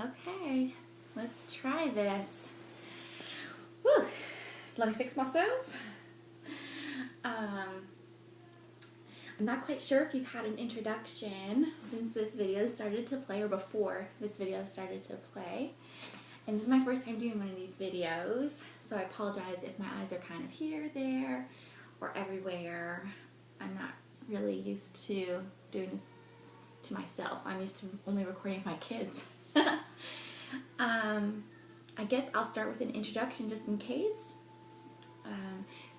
Okay, let's try this. Whew. Let me fix myself. I'm not quite sure if you've had an introduction since this video started to play or before this video started to play. And this is my first time doing one of these videos, so I apologize if my eyes are kind of here, there, or everywhere. I'm not really used to doing this to myself. I'm used to only recording my kids. I guess I'll start with an introduction just in case.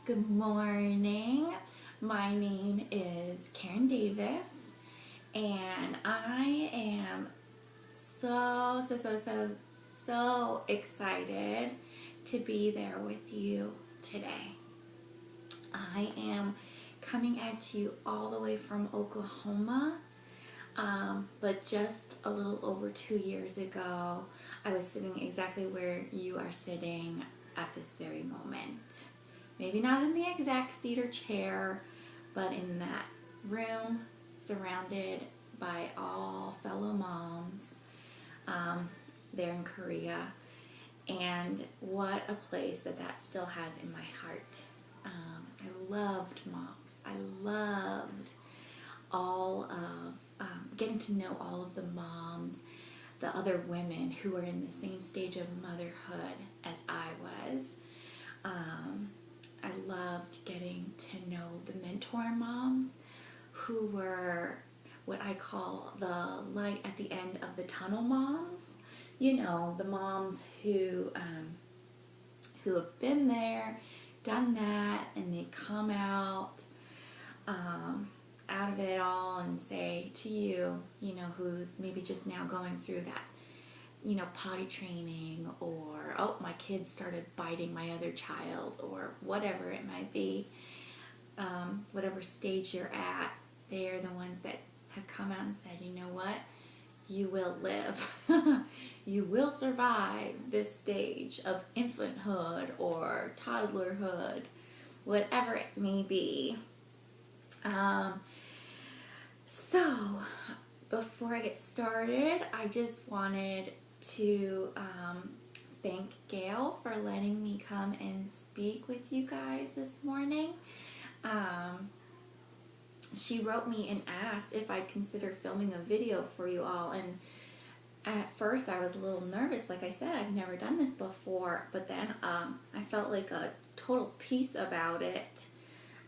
Good morning. My name is Karen Davis, and I am so excited to be there with you today. I am coming at you all the way from Oklahoma, but just a little over 2 years ago, I was sitting exactly where you are sitting at this very moment. Maybe not in the exact seat or chair, but in that room surrounded by all fellow moms there in Korea. And what a place that still has in my heart. I loved moms. I loved all of getting to know all of the moms, the other women who were in the same stage of motherhood as I was. I loved getting to know the mentor moms who were what I call the light at the end of the tunnel moms. You know, the moms who have been there, done that, and they come out of it all and say to you, who's maybe just now going through that, potty training, or, oh, my kid started biting my other child, or whatever it might be, whatever stage you're at, they're the ones that have come out and said, you know what, you will live. You will survive this stage of infanthood or toddlerhood, whatever it may be. So, before I get started, I just wanted to thank Gail for letting me come and speak with you guys this morning. She wrote me and asked if I'd consider filming a video for you all, and at first I was a little nervous. Like I said, I've never done this before, but then I felt like a total peace about it,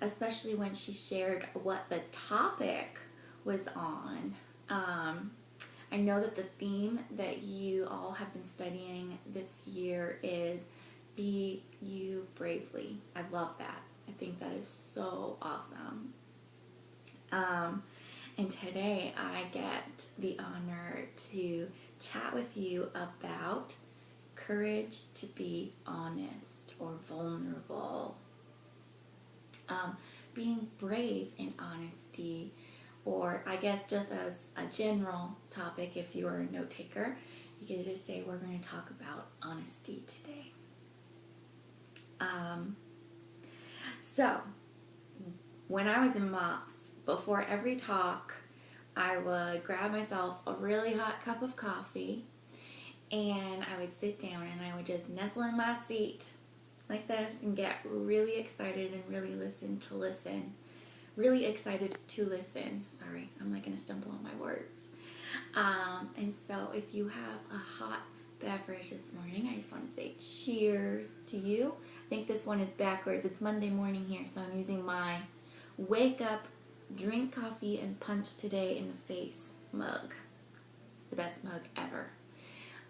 especially when she shared what the topic was on. I know that the theme that you all have been studying this year is Be You Bravely. I love that. I think that is so awesome. And today I get the honor to chat with you about courage to be honest or vulnerable. Being brave in honesty, or I guess just as a general topic, if you are a note taker, you could just say we're going to talk about honesty today. So, when I was in MOPS, before every talk, I would grab myself a really hot cup of coffee, and I would sit down and I would just nestle in my seat like this and get really excited and really excited to listen. Sorry, I'm like going to stumble on my words. And so if you have a hot beverage this morning, I just want to say cheers to you. I think this one is backwards. It's Monday morning here, so I'm using my wake up, drink coffee, and punch today in the face mug. It's the best mug ever.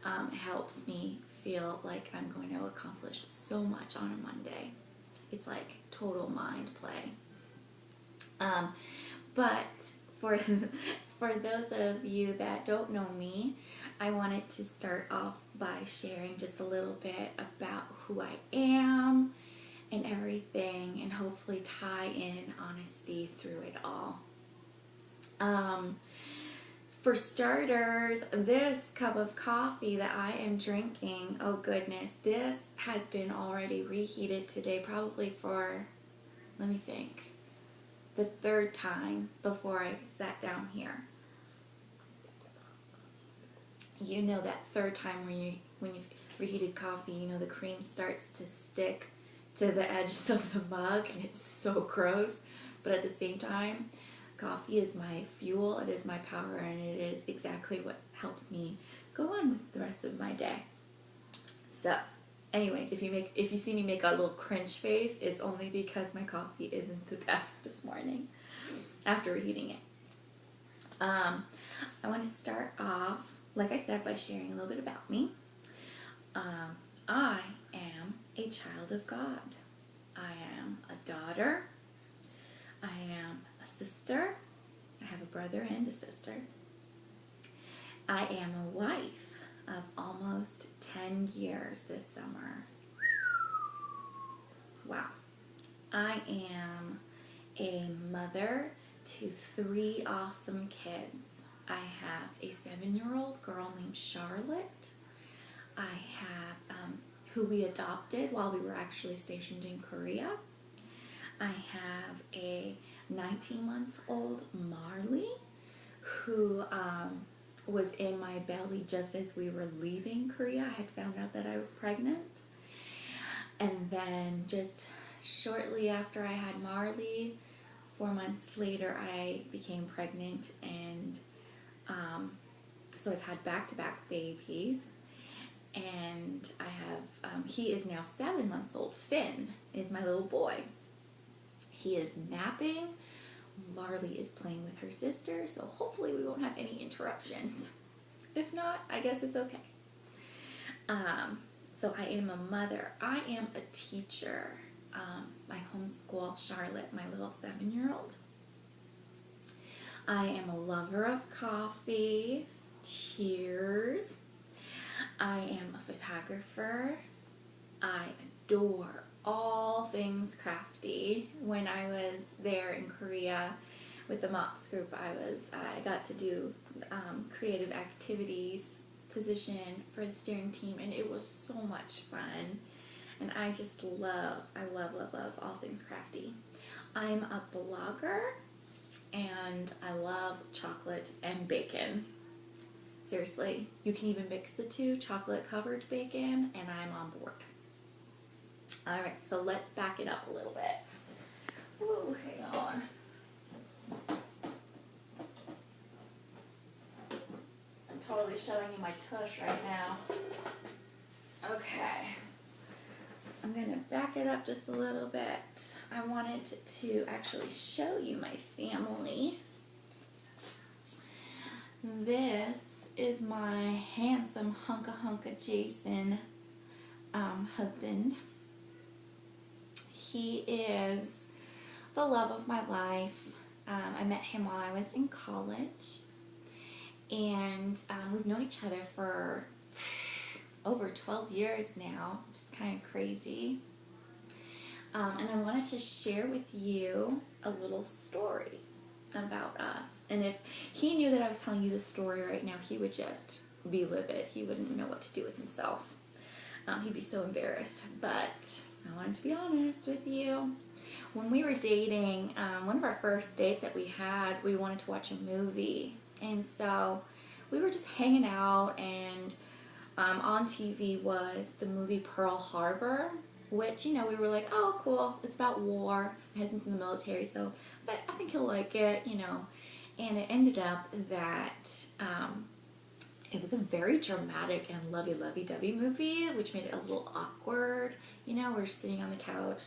It helps me feel like I'm going to accomplish so much on a Monday. It's like total mind play. But for those of you that don't know me, I wanted to start off by sharing just a little bit about who I am and everything, and hopefully tie in honesty through it all. For starters, this cup of coffee that I am drinking, oh goodness, this has been already reheated today, probably for, let me think, the third time before I sat down here. you know that third time when you've reheated coffee, you know the cream starts to stick to the edges of the mug, and it's so gross. But at the same time, coffee is my fuel, it is my power, and it is exactly what helps me go on with the rest of my day. So, anyways, if you see me make a little cringe face, it's only because my coffee isn't the best this morning after reheating it. I want to start off, like I said, by sharing a little bit about me. I am a child of God. I am a daughter. I am a sister. I have a brother and a sister. I am a wife of almost 10 years this summer. Wow. I am a mother to 3 awesome kids. I have a 7-year-old girl named Charlotte. I have, who we adopted while we were actually stationed in Korea. I have a 19-month-old Marley, who was in my belly just as we were leaving Korea. I had found out that I was pregnant. And then just shortly after I had Marley, 4 months later, I became pregnant, and so I've had back-to-back babies, and I have, he is now 7 months old. Finn is my little boy. He is napping. Marley is playing with her sister, so hopefully we won't have any interruptions. If not, I guess it's okay. So I am a mother. I am a teacher. I homeschool Charlotte, my little 7-year-old. I am a lover of coffee. Cheers. I am a photographer. I adore all things crafty. When I was there in Korea with the MOPS group, I got to do creative activities position for the steering team, and it was so much fun. And I just love all things crafty. I'm a blogger, and I love chocolate and bacon. Seriously, you can even mix the two, chocolate covered bacon, and I'm on board. Alright, so let's back it up a little bit. Whoa, hang on. I'm totally showing you my tush right now. Okay. I'm going to back it up just a little bit. I wanted to actually show you my family. This is my handsome hunka Jason husband. He is the love of my life. I met him while I was in college, and we've known each other for over 12 years now, which is kind of crazy. And I wanted to share with you a little story about us. And if he knew that I was telling you this story right now, he would just be livid. He wouldn't know what to do with himself. He'd be so embarrassed. But I wanted to be honest with you. When we were dating, one of our first dates that we had, we wanted to watch a movie. And so we were just hanging out, and on TV was the movie Pearl Harbor, which, you know, we were like, oh, cool, it's about war. My husband's in the military, so I think he'll like it, you know. And it ended up that it was a very dramatic and lovey-dovey movie, which made it a little awkward. You know, we're sitting on the couch,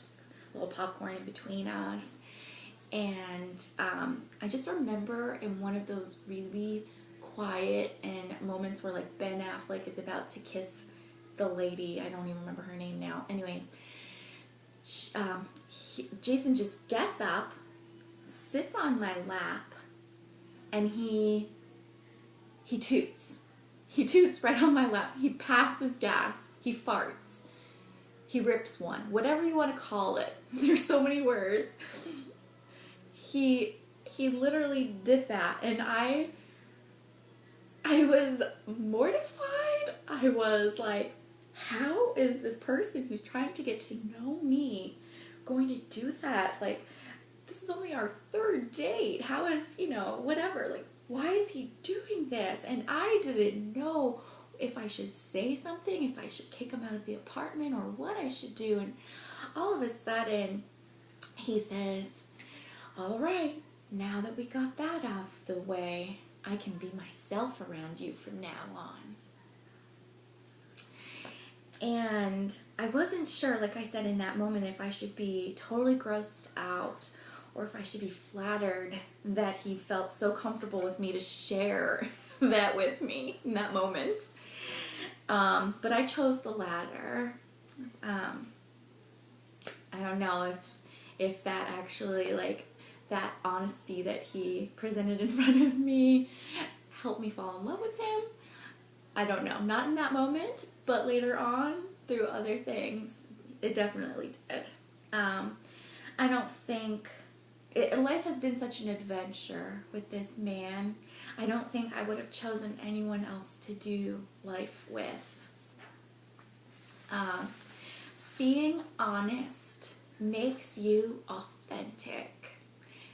a little popcorn in between us. And I just remember in one of those really quiet and moments where, like, Ben Affleck is about to kiss the lady, I don't even remember her name now. Anyways, Jason just gets up, sits on my lap, and he toots. He toots right on my lap. He passes gas. He farts. He rips one. Whatever you want to call it. There's so many words. He literally did that, and I was mortified. I was like, how is this person who's trying to get to know me going to do that? Like, this is only our third date. How is, you know, whatever. Like, why is he doing this? And I didn't know if I should say something, if I should kick him out of the apartment, or what I should do. And all of a sudden, he says, all right, now that we got that out of the way, I can be myself around you from now on. And I wasn't sure, like I said in that moment, if I should be totally grossed out or if I should be flattered that he felt so comfortable with me to share that with me in that moment. But I chose the latter. I don't know if that actually, like, that honesty that he presented in front of me helped me fall in love with him. I don't know. Not in that moment, but later on, through other things, it definitely did. I don't think... life has been such an adventure with this man. I don't think I would have chosen anyone else to do life with. Being honest makes you authentic.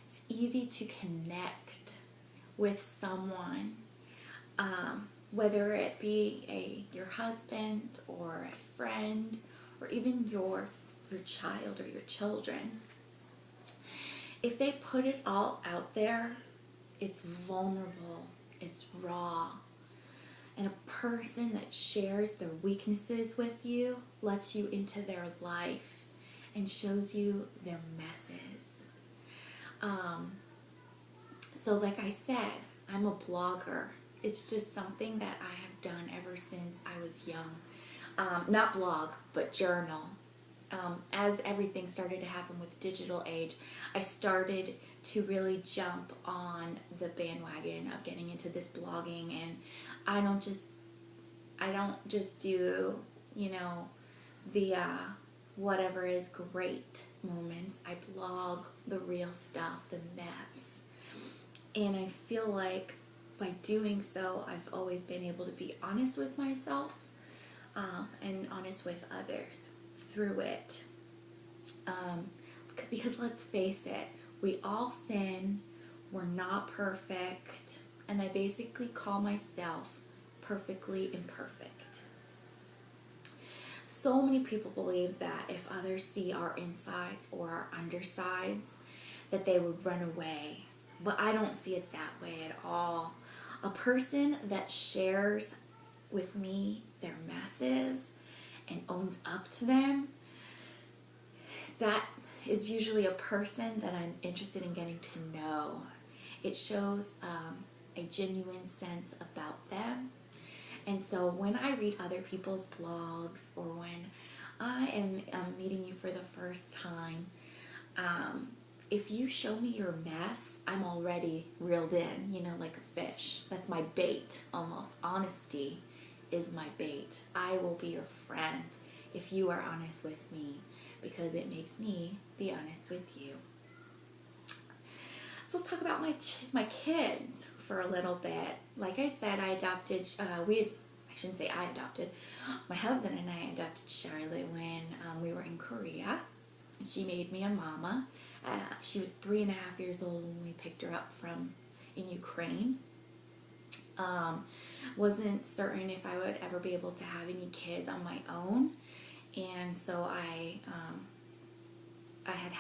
It's easy to connect with someone, whether it be your husband or a friend or even your child or your children. If they put it all out there, it's vulnerable, it's raw. And a person that shares their weaknesses with you lets you into their life and shows you their messes. So like I said, I'm a blogger. It's just something that I have done ever since I was young. Not blog, but journal. As everything started to happen with digital age, I started to really jump on the bandwagon of getting into this blogging, and I don't just do, the whatever is great moments. I blog the real stuff, the mess. And I feel like by doing so, I've always been able to be honest with myself, and honest with others through it. Because let's face it, we all sin, we're not perfect, and I basically call myself perfectly imperfect. So many people believe that if others see our insides or our undersides, that they would run away. But I don't see it that way at all. A person that shares with me their messes and owns up to them, that is usually a person that I'm interested in getting to know. It shows a genuine sense about them. And so when I read other people's blogs, or when I am meeting you for the first time, if you show me your mess, I'm already reeled in, like a fish. That's my bait, almost. Honesty is my bait. I will be your friend if you are honest with me, because it makes me be honest with you. So let's talk about my kids for a little bit. Like I said, I adopted, my husband and I adopted Charlotte when we were in Korea. She made me a mama. She was 3.5 years old when we picked her up in Ukraine. Wasn't certain if I would ever be able to have any kids on my own. And so I had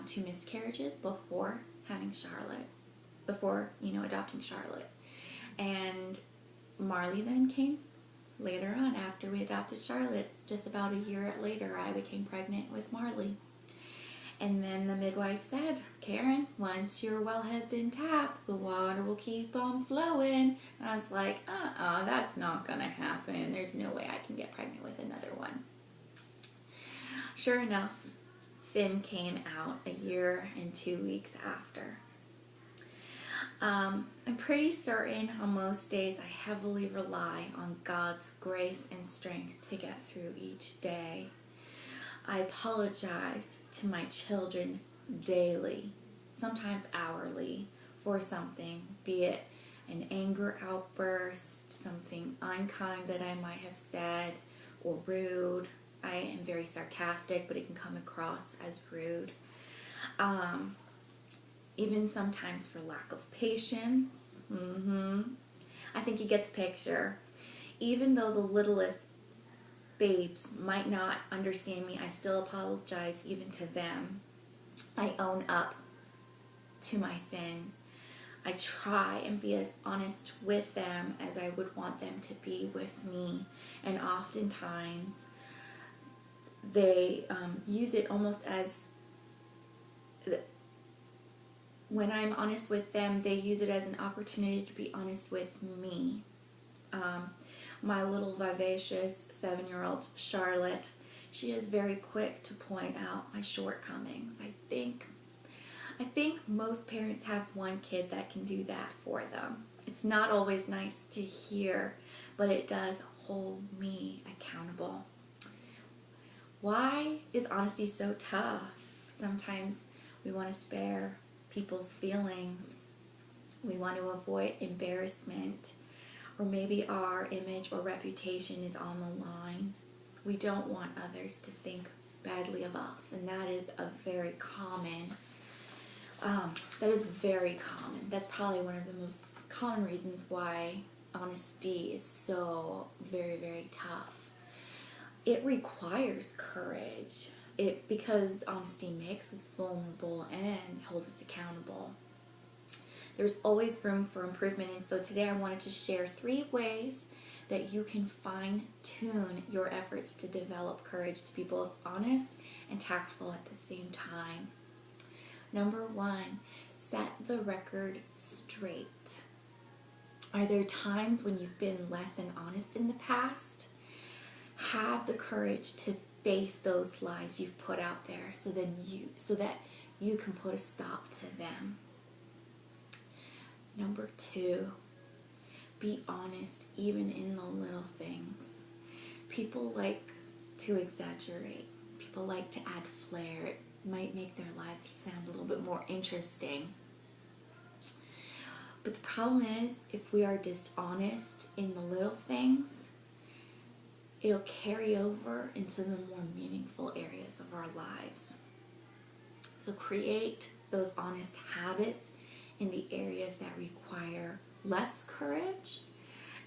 2 miscarriages before having Charlotte, adopting Charlotte. And Marley then came later on after we adopted Charlotte. Just about a year later, I became pregnant with Marley. And then the midwife said, Karen, once your well has been tapped, the water will keep on flowing. And I was like, that's not going to happen. There's no way I can get pregnant with another one. Sure enough, Finn came out a year and 2 weeks after. I'm pretty certain on most days I heavily rely on God's grace and strength to get through each day. I apologize to my children daily, sometimes hourly, for something, be it an anger outburst, something unkind that I might have said, or rude. I am very sarcastic, but it can come across as rude. Even sometimes for lack of patience, I think you get the picture. Even though the littlest babes might not understand me, I still apologize even to them. I own up to my sin. I try and be as honest with them as I would want them to be with me. And oftentimes they use it almost as, when I'm honest with them, they use it as an opportunity to be honest with me. My little vivacious 7-year-old Charlotte, she is very quick to point out my shortcomings. I think most parents have one kid that can do that for them. It's not always nice to hear, but it does hold me accountable. Why is honesty so tough? Sometimes we want to spare people's feelings. We want to avoid embarrassment, or maybe our image or reputation is on the line. We don't want others to think badly of us, and that is a very common. That's probably one of the most common reasons why honesty is so very, very tough. It requires courage. Because honesty makes us vulnerable and holds us accountable. There's always room for improvement, and so today I wanted to share 3 ways that you can fine-tune your efforts to develop courage to be both honest and tactful at the same time. Number 1, set the record straight. Are there times when you've been less than honest in the past? Have the courage to face those lies you've put out there so that you can put a stop to them. Number 2, be honest even in the little things. People like to exaggerate. People like to add flair. It might make their lives sound a little bit more interesting. But the problem is, if we are dishonest in the little things, it'll carry over into the more meaningful areas of our lives. So create those honest habits in the areas that require less courage,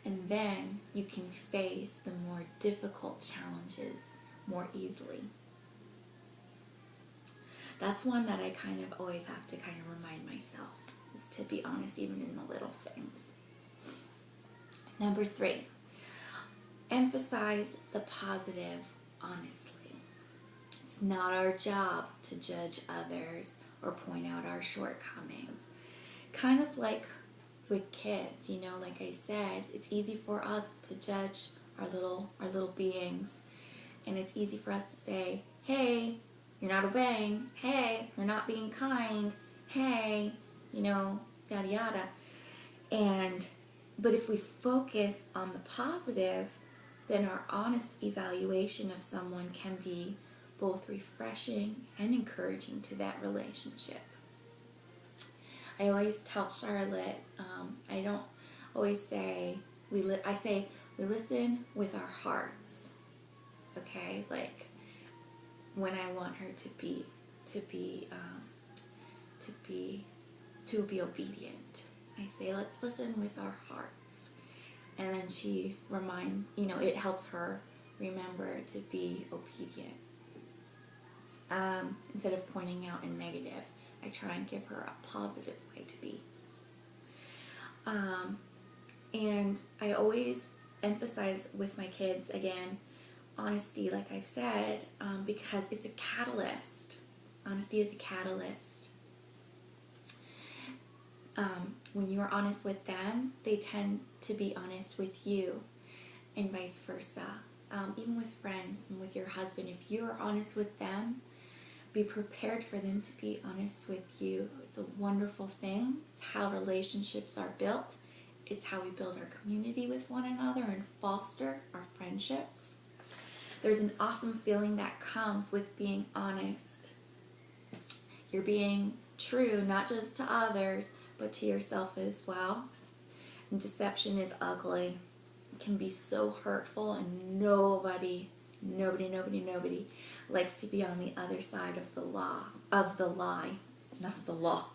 and then you can face the more difficult challenges more easily. That's one that I kind of always have to kind of remind myself, is to be honest even in the little things. Number 3, emphasize the positive honestly. It's not our job to judge others or point out our shortcomings. Kind of like with kids, like I said, it's easy for us to judge our little beings, and it's easy for us to say, hey, you're not obeying, hey, you're not being kind, hey, yada yada. But if we focus on the positive, then our honest evaluation of someone can be both refreshing and encouraging to that relationship. I always tell Charlotte, I don't always say, I say we listen with our hearts, okay? Like when I want her to be obedient, I say, let's listen with our hearts. And then she reminds, it helps her remember to be obedient. Instead of pointing out a negative, I try and give her a positive way to be. And I always emphasize with my kids, again, honesty, like I've said, because it's a catalyst. Honesty is a catalyst. When you are honest with them, they tend to be honest with you, and vice versa. Even with friends and with your husband, if you are honest with them, be prepared for them to be honest with you. It's a wonderful thing. It's how relationships are built. It's how we build our community with one another and foster our friendships. There's an awesome feeling that comes with being honest. You're being true, not just to others, but to yourself as well. And deception is ugly. It can be so hurtful, and nobody likes to be on the other side of the lie. not the law.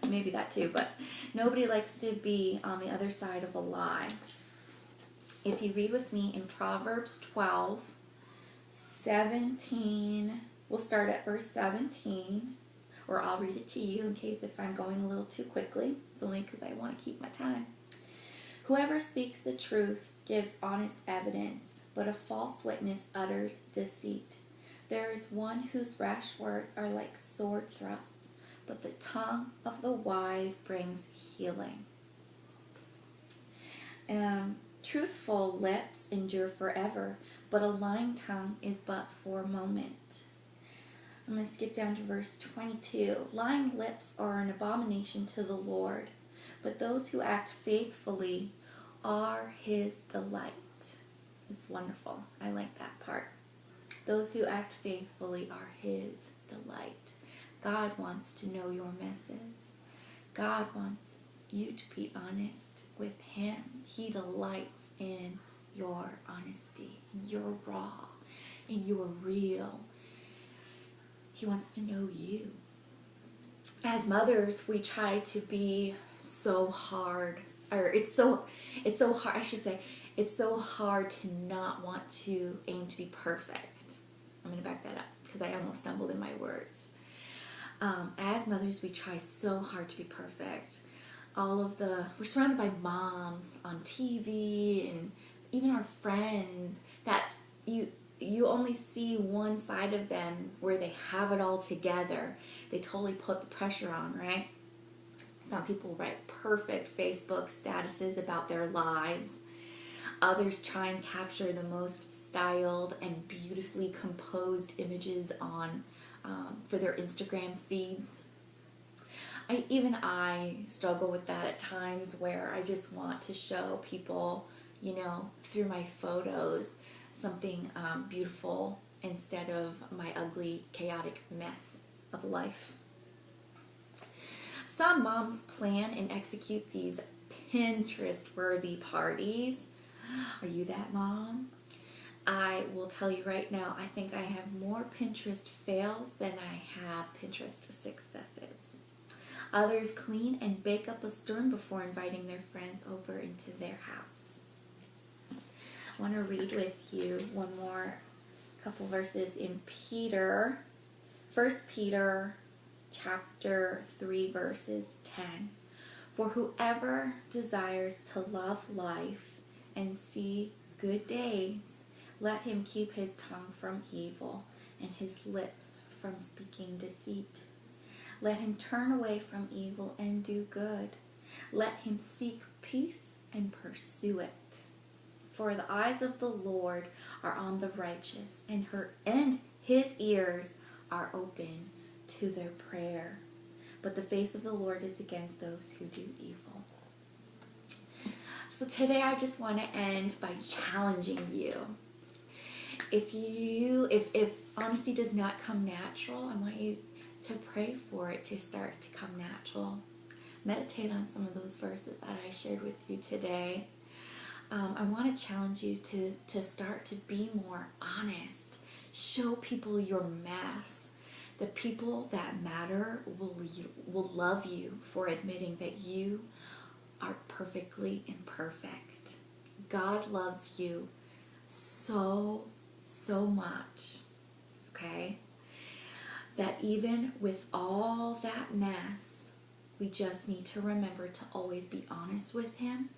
Maybe that too, but nobody likes to be on the other side of a lie. If you read with me in Proverbs 12:17, we'll start at verse 17, or I'll read it to you in case if I'm going a little too quickly. It's only because I want to keep my time. Whoever speaks the truth gives honest evidence, but a false witness utters deceit. There is one whose rash words are like sword thrusts, but the tongue of the wise brings healing. Truthful lips endure forever, but a lying tongue is but for a moment. I'm going to skip down to verse 22. Lying lips are an abomination to the Lord, but those who act faithfully are his delight. It's wonderful. I like that part. Those who act faithfully are his delight. God wants to know your messes. God wants you to be honest with him. He delights in your honesty, in your raw, in your real. He wants to know you. As mothers, we try to be so hard, or it's so hard, I should say, it's so hard to not want to aim to be perfect. I'm going to back that up because I almost stumbled in my words. As mothers, we try so hard to be perfect. We're surrounded by moms on TV and even our friends that you only see one side of them where they have it all together. They totally put the pressure on, right? Some people write perfect Facebook statuses about their lives. Others try and capture the most styled and beautifully composed images for their Instagram feeds. I struggle with that at times where I just want to show people, through my photos, something beautiful instead of my ugly, chaotic mess of life. Some moms plan and execute these Pinterest-worthy parties. Are you that mom? I will tell you right now, I think I have more Pinterest fails than I have Pinterest successes. Others clean and bake up a storm before inviting their friends over into their house. I want to read with you one more couple verses in Peter. 1 Peter chapter 3 verses 10. For whoever desires to love life and see good days, let him keep his tongue from evil and his lips from speaking deceit. Let him turn away from evil and do good. Let him seek peace and pursue it. For the eyes of the Lord are on the righteous, and his ears are open to their prayer. But the face of the Lord is against those who do evil. So today I just want to end by challenging you. If honesty does not come natural, I want you to pray for it to start to come natural. Meditate on some of those verses that I shared with you today. I want to challenge you to start to be more honest. Show people your mess. The people that matter will love you for admitting that you are perfectly imperfect. God loves you so much, okay? That even with all that mess, we just need to remember to always be honest with him.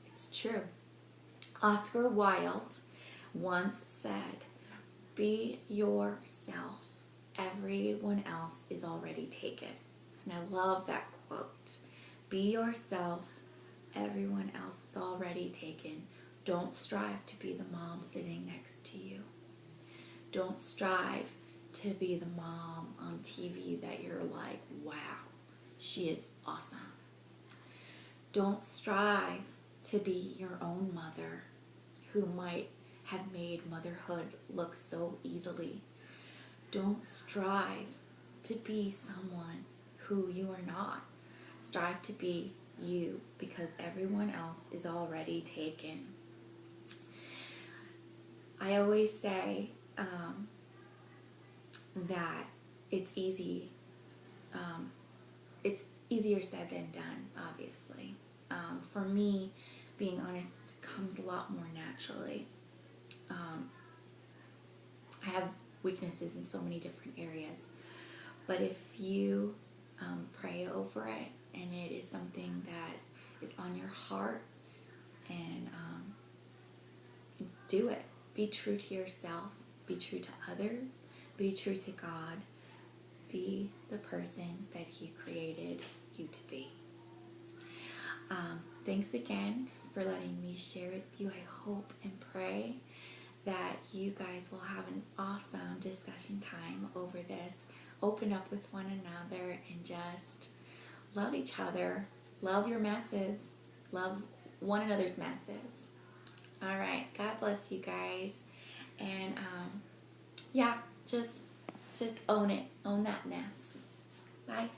It's true. Oscar Wilde once said, "Be yourself. Everyone else is already taken." And I love that quote. Be yourself. Everyone else is already taken. Don't strive to be the mom sitting next to you. Don't strive to be the mom on TV that you're like, wow, she is awesome. Don't strive to be your own mother who might have made motherhood look so easily. Don't strive to be someone who you are not. Strive to be you, because everyone else is already taken. I always say that it's easy it's easier said than done, obviously. For me, being honest comes a lot more naturally. I have weaknesses in so many different areas, but if you pray over it and it is something that is on your heart, and do it. Be true to yourself, be true to others, be true to God, be the person that He created you to be. Thanks again for letting me share with you. I hope and pray that you guys will have an awesome discussion time over this. Open up with one another and just love each other. Love your messes. Love one another's messes. All right. God bless you guys. And yeah, just own it. Own that mess. Bye.